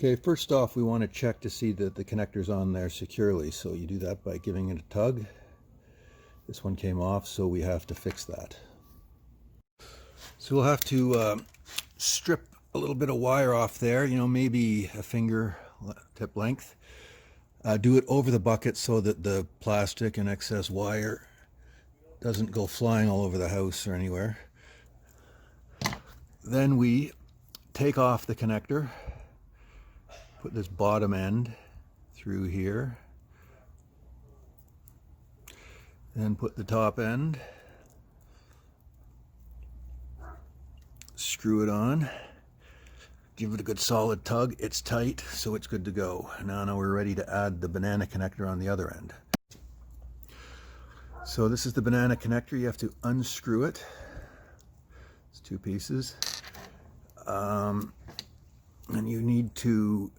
Okay, first off, we want to check to see that the connector's on there securely. So you do that by giving it a tug. This one came off, so we have to fix that. So we'll have to strip a little bit of wire off there, maybe a finger tip length. Do it over the bucket so that the plastic and excess wire doesn't go flying all over the house or anywhere. Then we take off the connector, put this bottom end through here, then put the top end, screw it on, give it a good solid tug. It's tight, so it's good to go. Now we're ready to add the banana connector on the other end. So this is the banana connector. You have to unscrew it. It's two pieces. And you need to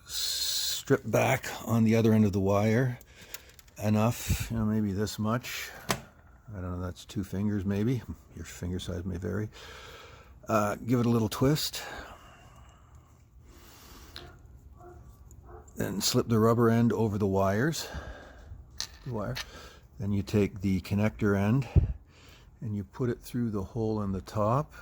strip back on the other end of the wire enough, maybe this much. I don't know, that's 2 fingers maybe. Your finger size may vary. Give it a little twist. Then slip the rubber end over the wire. Then you take the connector end and you put it through the hole in the top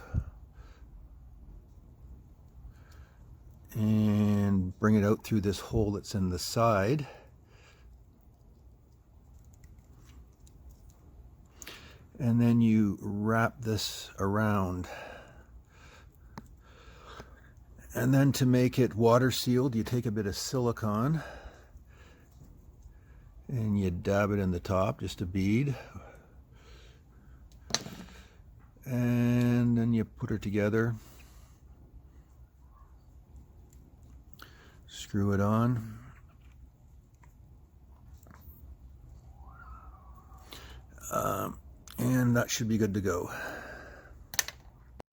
and bring it out through this hole that's in the side. And then you wrap this around. And then to make it water sealed, you take a bit of silicone and you dab it in the top, just a bead. And then you put her together. Screw it on. And that should be good to go.